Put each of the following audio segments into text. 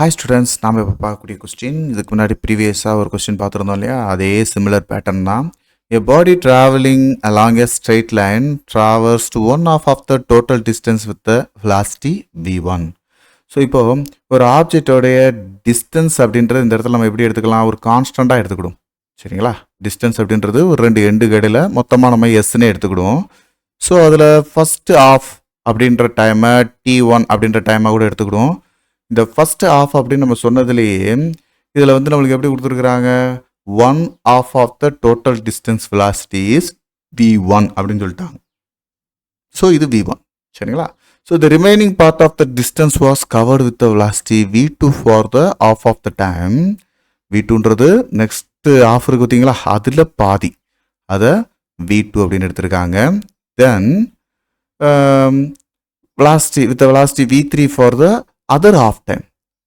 Hi students, நாம் இப்போ பார்க்கக்கூடிய கொஸ்டின் இதுக்கு முன்னாடி ப்ரீவியஸாக ஒரு கொஸ்டின் பார்த்துருந்தோம் இல்லையா? அதே சிமிலர் பேட்டர்ன் தான். A body traveling along a straight line traversed one half of the total distance with the velocity v1. So இப்போ ஒரு ஆப்ஜெக்டோடைய டிஸ்டன்ஸ் அப்படின்றது இந்த இடத்துல நம்ம எப்படி எடுத்துக்கலாம்? ஒரு கான்ஸ்டண்ட்டாக எடுத்துக்கிடும். சரிங்களா? டிஸ்டன்ஸ் அப்படின்றது ஒரு ரெண்டு எண்டு கடையில் மொத்தமாக நம்ம எஸ்ன்னு எடுத்துக்கிடுவோம். ஸோ அதில் ஃபஸ்ட்டு ஆஃப் அப்படின்ற டைமை t1 அப்படின்ற டைமாக கூட எடுத்துக்கிடுவோம். இந்த ஃபர்ஸ்ட் ஆஃப் அப்படின்னு நம்ம சொன்னதுலேயே இதில் வந்து நம்மளுக்கு எப்படி கொடுத்துருக்குறாங்க? One half of the total distance velocity is v1 அப்படின்னு சொல்லிட்டாங்க. ஸோ இது v1. சரிங்களா? So the remaining part of the distance was covered with the velocity v2 for the half of the time. v2ன்றது நெக்ஸ்ட் ஆஃப் இருக்கு பார்த்தீங்களா, அதில் பாதி, அதை v2 அப்படின்னு எடுத்திருக்காங்க. Then velocity with velocity v3 for the other half time.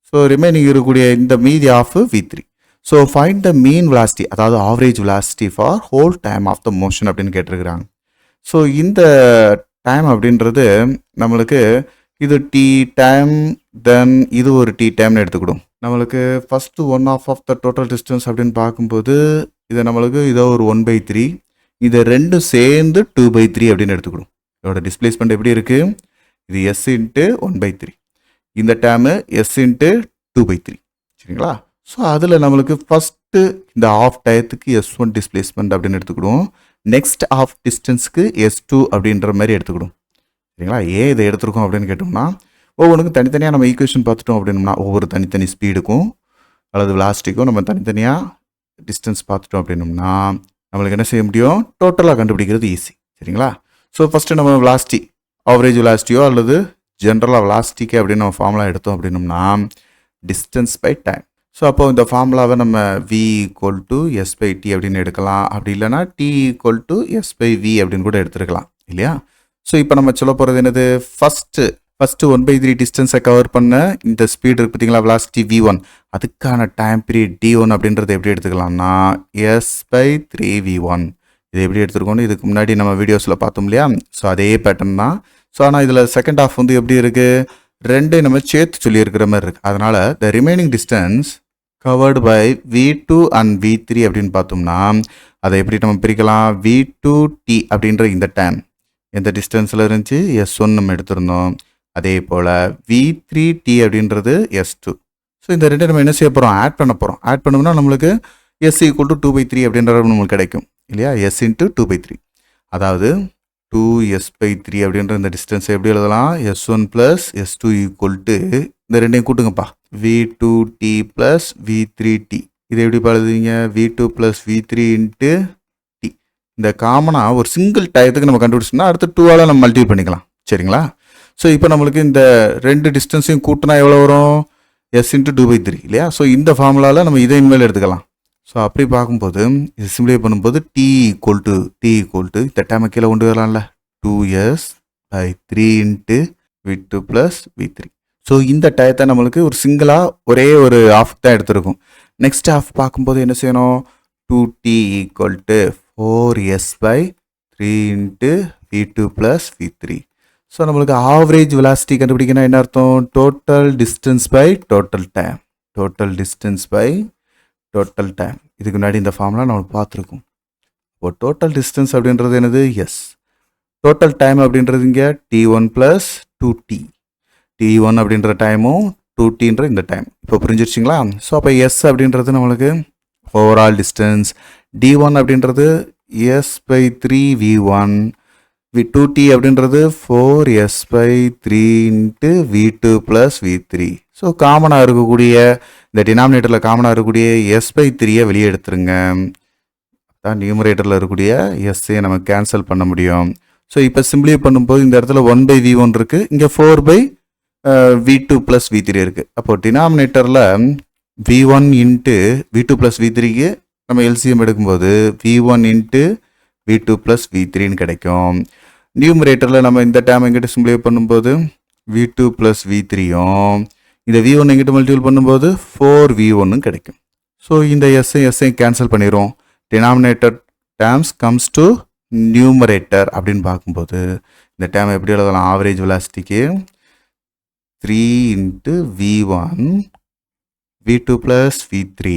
So remaining இருக்கக்கூடிய இந்த மீதி half v3. So find the mean velocity, அதாவது average velocity for whole time of the motion அப்படின்னு கேட்டிருக்கிறாங்க. ஸோ இந்த டைம் அப்படின்றது நம்மளுக்கு இது டி டைம், தென் இது ஒரு டி டைம்னு எடுத்துக்கிடும். நம்மளுக்கு first one of the total distance அப்படின்னு பார்க்கும்போது இதை நம்மளுக்கு இதோ ஒரு 1/3, இதை ரெண்டும் சேர்ந்து 2/3 அப்படின்னு எடுத்துக்கிடும். இதோட டிஸ்பிளேஸ்மெண்ட் எப்படி இருக்குது? இது எஸ் இன்ட்டு 1/3, இந்த டேர்மு எஸ் இன்ட்டு 2/3. சரிங்களா? ஸோ அதில் நம்மளுக்கு ஃபஸ்ட்டு இந்த ஆஃப் டயத்துக்கு S1 டிஸ்பிளேஸ்மெண்ட் அப்படின்னு எடுத்துக்கிடுவோம். நெக்ஸ்ட் ஆஃப் டிஸ்டன்ஸுக்கு S2 அப்படின்ற மாதிரி எடுத்துக்கிடும். சரிங்களா? ஏன் இதை எடுத்துருக்கோம் அப்படின்னு கேட்டோம்னா, ஒவ்வொன்றுக்கும் தனித்தனியாக நம்ம ஈக்குவேஷன் பார்த்துட்டோம் அப்படின்னோம்னா, ஒவ்வொரு தனித்தனி ஸ்பீடுக்கும் அல்லது வெலாசிட்டிக்கும் நம்ம தனித்தனியாக டிஸ்டன்ஸ் பார்த்துட்டோம் அப்படின்னோம்னா நம்மளுக்கு என்ன செய்ய முடியும்? டோட்டலாக கண்டுபிடிக்கிறது ஈஸி. சரிங்களா? ஸோ ஃபஸ்ட்டு நம்ம வெலாசிட்டி, ஆவரேஜ் வெலாசிட்டியோ அல்லது ஜென்ரலாக வெலாசிட்டிக்கு அப்படின்னு நம்ம ஃபார்முலா எடுத்தோம் அப்படின்னோம்னா டிஸ்டன்ஸ் பை டைம். ஸோ அப்போ இந்த ஃபார்முலாவை நம்ம v = s/t அப்படின்னு எடுக்கலாம். அப்படி இல்லைனா t = s/v அப்படின்னு கூட எடுத்துருக்கலாம் இல்லையா? ஸோ இப்போ நம்ம சொல்ல போகிறது என்னது? ஃபஸ்ட்டு 1/3 டிஸ்டன்ஸை கவர் பண்ண இந்த ஸ்பீடு இருக்குது பார்த்தீங்களா, வெலாசிட்டி v1, அதுக்கான டைம் பீரியட் d1 அப்படின்றத எப்படி எடுத்துக்கலாம்னா s/3v1. இது எப்படி எடுத்துருக்கோன்னு இதுக்கு முன்னாடி நம்ம வீடியோஸில் பார்த்தோம் இல்லையா? ஸோ அதே பேட்டர்ன் தான். ஸோ ஆனால் இதில் செகண்ட் ஆஃப் வந்து எப்படி இருக்குது? ரெண்டே நம்ம சேர்த்து சொல்லியிருக்கிற மாதிரி இருக்குது. அதனால் the remaining distance covered by v2 and v3 அப்படின்னு பார்த்தோம்னா அதை எப்படி நம்ம பிரிக்கலாம்? v2t அப்படின்ற இந்த டைம் எந்த டிஸ்டன்ஸில் இருந்துச்சு? S1 நம்ம எடுத்திருந்தோம். அதே போல் v3t அப்படின்றது S2. ஸோ இந்த ரெண்டு நம்ம என்ன செய்ய போகிறோம்? ஆட் பண்ண போகிறோம். ஆட் பண்ணோம்னா நம்மளுக்கு s = 2/3 அப்படின்ற நம்மளுக்கு கிடைக்கும் இல்லையா? s × 2/3, அதாவது 2s/3 அப்படின்ற இந்த டிஸ்டன்ஸ் எப்படி எழுதலாம்? s1 + s2 = இந்த ரெண்டையும் கூட்டுங்கப்பா, v2t + v3t. இது எப்படி எழுதுவீங்க? v2 + v3 × t. இந்த காமனாக ஒரு சிங்கிள் டயத்துக்கு நம்ம கண்டுபிடிச்சோம்னா அடுத்து 2ஆல் நம்ம மல்டிபிள் பண்ணிக்கலாம். சரிங்களா? ஸோ இப்போ நம்மளுக்கு இந்த ரெண்டு டிஸ்டன்ஸையும் கூட்டினா எவ்வளோ வரும்? s × 2/3 இல்லையா? ஸோ இந்த ஃபார்முலாவில் நம்ம இதை இனிமேல் எடுத்துக்கலாம். ஸோ அப்படி பார்க்கும்போது இது சிம்பிளை பண்ணும்போது t = இந்த டைமை கீழே கொண்டு வரலாம்ல, 2s/3 × v2 + v3. ஸோ இந்த டயத்தை நம்மளுக்கு ஒரு சிங்கிளாக ஒரே ஒரு ஆஃப் தான் எடுத்துருக்கும். நெக்ஸ்ட் ஆஃப் பார்க்கும்போது என்ன செய்யணும்? 2t = 4s/3 × v2 + v3. So நம்மளுக்கு ஆவரேஜ் வெலாசிட்டி கண்டுபிடிக்கணும். என்ன அர்த்தம்? Total distance by total time. Total distance by total time. இதுக்கு முன்னாடி இந்த ஃபார்முலா நம்ம பார்த்துருக்கோம். இப்போ டோட்டல் டிஸ்டன்ஸ் அப்படின்றது என்னது? எஸ். டோட்டல் டைம் அப்படின்றது இங்கே t1 + 2t. t1 அப்படின்ற டைமும் 2tன்ற இந்த டைம். இப்போ புரிஞ்சிருச்சிங்களா? ஸோ அப்போ எஸ் அப்படின்றது நம்மளுக்கு ஓவரால் டிஸ்டன்ஸ், d1 அப்படின்றது s/3v1, 2t அப்படின்றது 4s/3 × v2 + v3. ஸோ காமனாக இருக்கக்கூடிய இந்த டினாமினேட்டரில் காமனாக இருக்கக்கூடிய s/3 வெளியே எடுத்துருங்க. தான் நியூமரேட்டரில் இருக்கக்கூடிய எஸ்ஸையை நம்ம கேன்சல் பண்ண முடியும். ஸோ இப்போ சிம்பிளை பண்ணும்போது இந்த இடத்துல 1/v1 இருக்குது, இங்கே 4/v2 + v3 இருக்குது. அப்போது டினாமினேட்டரில் v1 × v2 + v3க்கு நம்ம எல்சிஎம் எடுக்கும்போது v1 × v2 + v3ன்னு கிடைக்கும். நியூமரேட்டரில் நம்ம இந்த டேம் எங்கிட்ட சிம்பிளை பண்ணும்போது v2 + v3யும் இந்த v1 எங்கிட்ட மல்டிபிள் பண்ணும்போது 4v1 கிடைக்கும். ஸோ இந்த எஸ்ஸையும் கேன்சல் பண்ணிடுவோம். Denominator terms comes to numerator அப்படின்னு பார்க்கும்போது இந்த டேர்ம் எப்படி எழுதலாம்? ஆவரேஜ் வெலாசிட்டிக்கு 3 × v1 V2 plus V3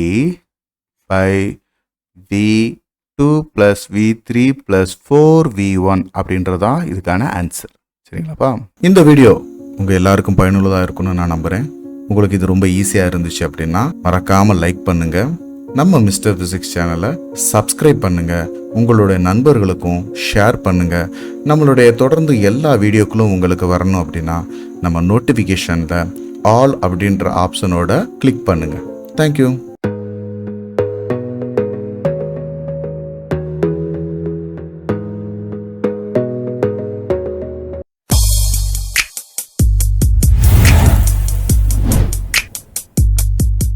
by V2 plus V3 plus 4V1 அப்படின்றதான் இதுக்கான ஆன்சர். சரிங்களாப்பா? இந்த வீடியோ உங்கள் எல்லாருக்கும் பயனுள்ளதாக இருக்கும்னு நான் நம்புகிறேன். உங்களுக்கு இது ரொம்ப ஈஸியாக இருந்துச்சு அப்படின்னா மறக்காமல் லைக் பண்ணுங்கள். நம்ம மிஸ்டர் ஃபிசிக்ஸ் சேனலை சப்ஸ்கிரைப் பண்ணுங்கள். உங்களுடைய நண்பர்களுக்கும் ஷேர் பண்ணுங்கள். நம்மளுடைய தொடர்ந்து எல்லா வீடியோக்களும் உங்களுக்கு வரணும் அப்படின்னா நம்ம நோட்டிஃபிகேஷனில் ஆல் அப்படின்ற ஆப்ஷனோட கிளிக் பண்ணுங்கள். தேங்க்யூ.